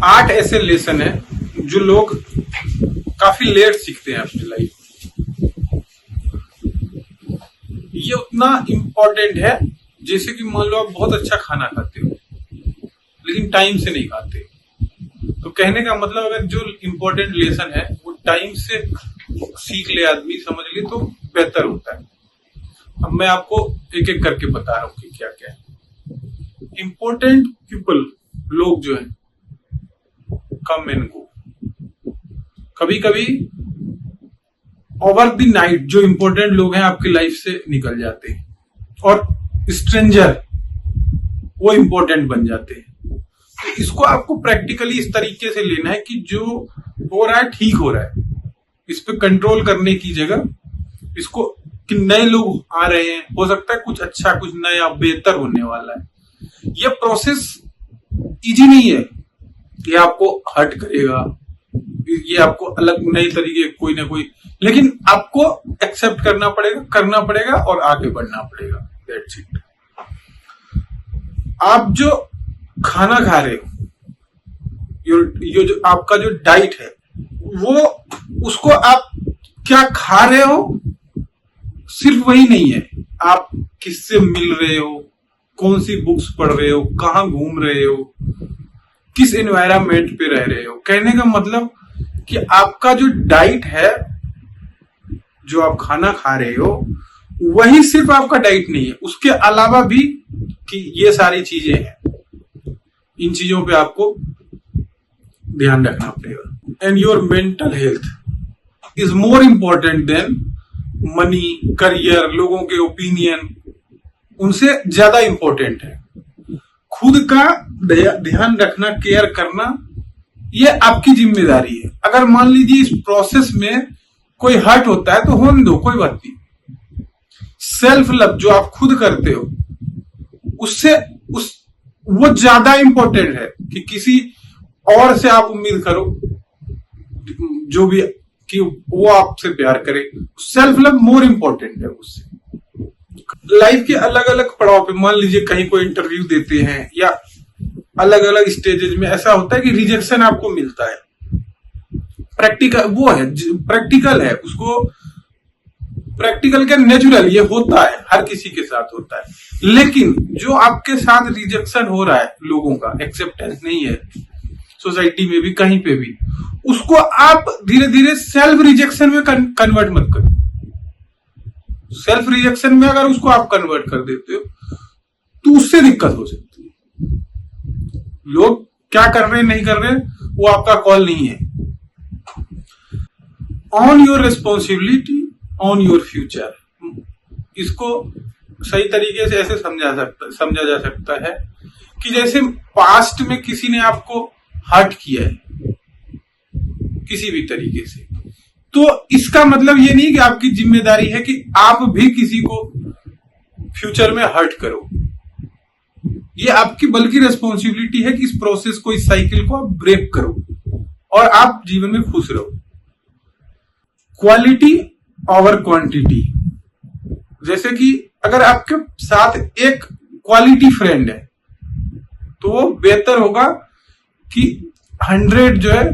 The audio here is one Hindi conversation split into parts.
8 ऐसे लेसन है जो लोग काफी लेट सीखते हैं अपनी लाइफ। ये उतना इम्पोर्टेंट है जैसे कि मान लो आप बहुत अच्छा खाना खाते हो लेकिन टाइम से नहीं खाते। तो कहने का मतलब अगर जो इम्पोर्टेंट लेसन है वो टाइम से सीख ले आदमी, समझ ले, तो बेहतर होता है। अब मैं आपको एक एक करके बता रहा हूँ कि क्या क्या है। इम्पोर्टेंट पीपल, लोग जो है, कम एंड गो। कभी कभी ओवर द नाइट जो इम्पोर्टेंट लोग हैं आपकी लाइफ से निकल जाते हैं और स्ट्रेंजर वो इम्पोर्टेंट बन जाते हैं। तो इसको आपको प्रैक्टिकली इस तरीके से लेना है कि जो हो रहा है ठीक हो रहा है, इस पे कंट्रोल करने की जगह इसको कि नए लोग आ रहे हैं, हो सकता है कुछ अच्छा, कुछ नया, बेहतर होने वाला है। ये प्रोसेस इजी नहीं है, ये आपको हर्ट करेगा, ये आपको अलग नई तरीके कोई ना कोई, लेकिन आपको एक्सेप्ट करना पड़ेगा और आगे बढ़ना पड़ेगा। That's it. आप जो खाना खा रहे हो, ये जो आपका जो डाइट है, वो उसको आप क्या खा रहे हो सिर्फ वही नहीं है, आप किससे मिल रहे हो, कौन सी बुक्स पढ़ रहे हो, कहाँ घूम रहे हो, किस एनवायरनमेंट पे रह रहे हो। कहने का मतलब कि आपका जो डाइट है, जो आप खाना खा रहे हो, वही सिर्फ आपका डाइट नहीं है, उसके अलावा भी कि ये सारी चीजें हैं। इन चीजों पे आपको ध्यान रखना पड़ेगा। And your mental health is more important than money, career, लोगों के ओपिनियन, उनसे ज्यादा इंपॉर्टेंट है। खुद का ध्यान रखना, केयर करना, ये आपकी जिम्मेदारी है। अगर मान लीजिए इस प्रोसेस में कोई हर्ट होता है तो होने दो, कोई बात नहीं। सेल्फ लव जो आप खुद करते हो उससे वो ज्यादा इंपॉर्टेंट है कि किसी और से आप उम्मीद करो जो भी कि वो आपसे प्यार करे। सेल्फ लव मोर इंपॉर्टेंट है उससे। लाइफ के अलग अलग पड़ाव पे, मान लीजिए कहीं कोई इंटरव्यू देते हैं या अलग अलग स्टेजेस में ऐसा होता है कि रिजेक्शन आपको मिलता है। प्रैक्टिकल है, उसको प्रैक्टिकल क्या, नेचुरल, ये होता है, हर किसी के साथ होता है। लेकिन जो आपके साथ रिजेक्शन हो रहा है, लोगों का एक्सेप्टेंस नहीं है सोसाइटी में भी, कहीं पे भी, उसको आप धीरे धीरे सेल्फ रिजेक्शन में कन्वर्ट मत करो। सेल्फ रिजेक्शन में अगर उसको आप कन्वर्ट कर देते हो तो उससे दिक्कत हो सकती है। लोग क्या कर रहे नहीं कर रहे वो आपका कॉल नहीं है। On your responsibility on your future, इसको सही तरीके से ऐसे समझा जा सकता है कि जैसे पास्ट में किसी ने आपको हर्ट किया है किसी भी तरीके से, तो इसका मतलब ये नहीं कि आपकी जिम्मेदारी है कि आप भी किसी को फ्यूचर में हर्ट करो। ये आपकी बल्कि रिस्पॉन्सिबिलिटी है कि इस प्रोसेस को, इस साइकिल को आप ब्रेक करो और आप जीवन में खुश रहो। क्वालिटी ओवर क्वांटिटी, जैसे कि अगर आपके साथ एक क्वालिटी फ्रेंड है तो वो बेहतर होगा कि 100 जो है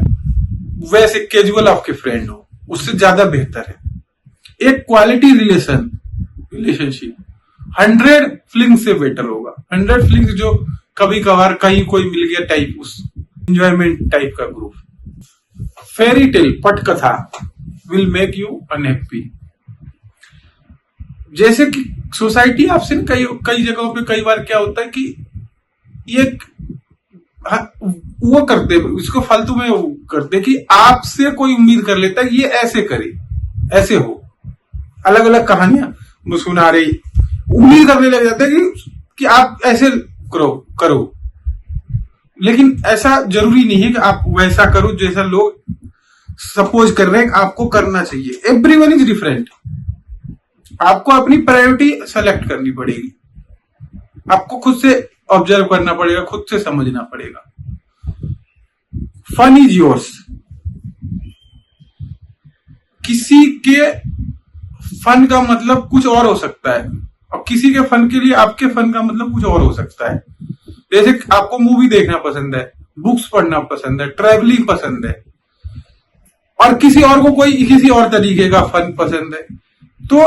वैसे कैजुअल आपके फ्रेंड हो, उससे ज्यादा बेहतर है। एक क्वालिटी रिलेशनशिप 100 फ्लिंग्स से बेटर होगा। 100 फ्लिंग्स जो कभी कभार कहीं कोई मिल गया टाइप, उस एंजॉयमेंट टाइप का ग्रुप। फेरी टेल, पटकथा विल मेक यू अनहैप्पी। जैसे कि सोसाइटी आपसे कई जगहों पे कई बार क्या होता है कि ये वो करते, इसको फालतू में करते कि आपसे कोई उम्मीद कर लेता है ये ऐसे करे, ऐसे हो, अलग अलग कहानियां सुना रही, उम्मीद करने लग जाता है कि आप ऐसे करो। लेकिन ऐसा जरूरी नहीं है कि आप वैसा करो जैसा लोग सपोज कर रहे हैं आपको करना चाहिए। Everyone is different. आपको अपनी प्रायोरिटी सेलेक्ट करनी पड़ेगी, आपको खुद से ऑब्जर्व करना पड़ेगा, खुद से समझना पड़ेगा। Fun is yours. किसी के फन का मतलब कुछ और हो सकता है और किसी के फन के लिए आपके फन का मतलब कुछ और हो सकता है। जैसे आपको मूवी देखना पसंद है बुक्स पढ़ना पसंद है, ट्रैवलिंग पसंद है, और किसी और को कोई किसी और तरीके का फन पसंद है, तो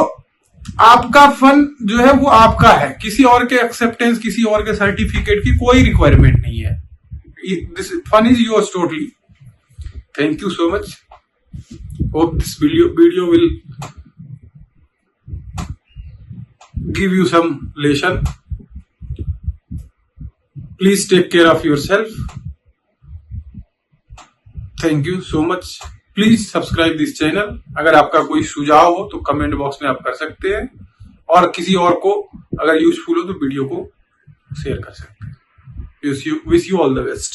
आपका फन जो है वो आपका है, किसी और के एक्सेप्टेंस, किसी और के सर्टिफिकेट की कोई रिक्वायरमेंट नहीं है. This fun is yours totally. Thank you so much. Hope this video will give you some lesson. Please take care of yourself. Thank you so much. Please subscribe this channel. अगर आपका कोई सुझाव हो तो कमेंट बॉक्स में आप कर सकते हैं, और किसी और को अगर यूजफुल हो तो वीडियो को शेयर कर सकते हैं. Wish you all the best.